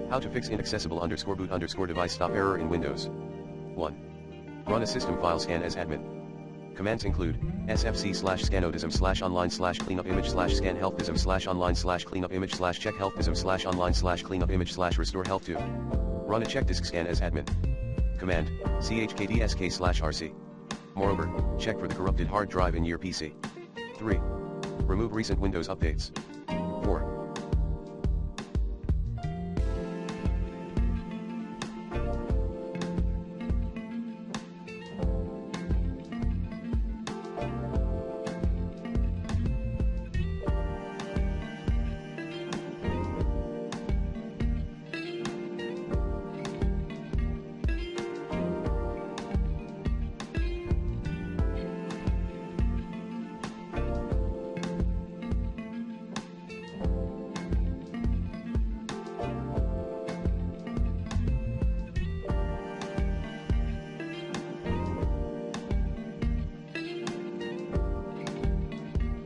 How to fix inaccessible _boot_ device stop error in Windows. 1. Run a system file scan as admin. Commands include sfc/scanodism/online/cleanup image/scan healthdism/online/cleanup image/check healthdism/online/cleanup image/restore health to. Run a check disk scan as admin. Command chkdsk/rc. Moreover, check for the corrupted hard drive in your PC. 3. Remove recent Windows updates. 4.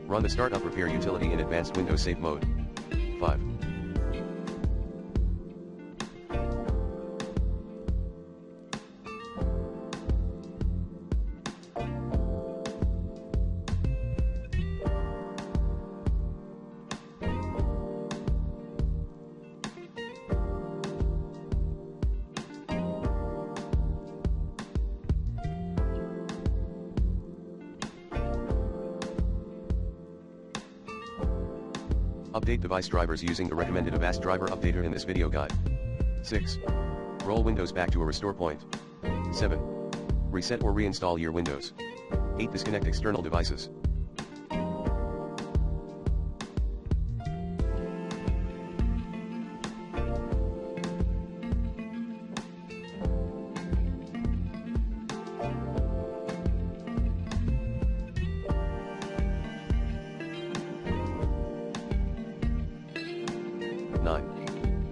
Run the Startup Repair utility in Advanced Windows Safe Mode. 5. Update device drivers using the recommended Avast driver updater in this video guide. 6. Roll Windows back to a restore point. 7. Reset or reinstall your Windows. 8. Disconnect external devices.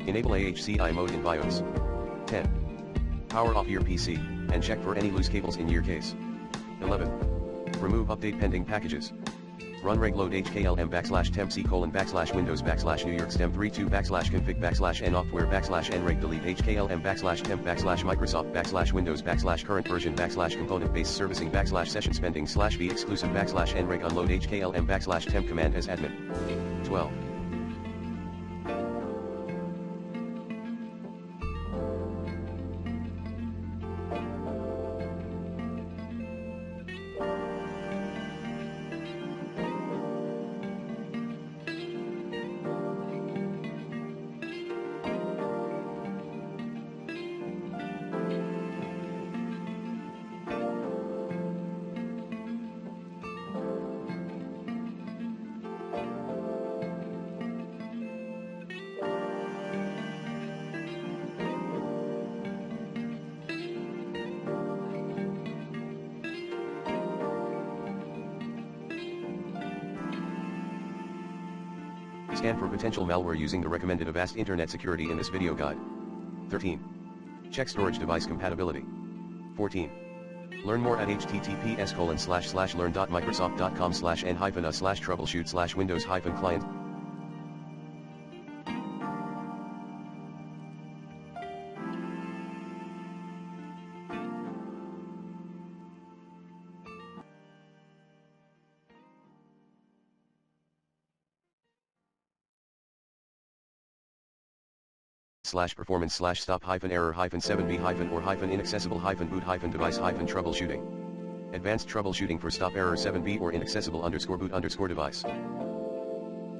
Enable AHCI mode in BIOS. 10. Power off your PC, and check for any loose cables in your case. 11. Remove update pending packages. Run regload hklm/tempc:/windows/New York stem32/config/nofware/nreg delete hklm/temp/Microsoft/Windows/current version/component-based servicing/session spending/v exclusive/nreg unload hklm/temp command as admin. 12. Scan for potential malware using the recommended Avast Internet Security in this video guide. 13. Check storage device compatibility. 14. Learn more at https://learn.microsoft.com/n-a/troubleshoot/windows-client. /performance/stop-error-7b-or-inaccessible-boot-device.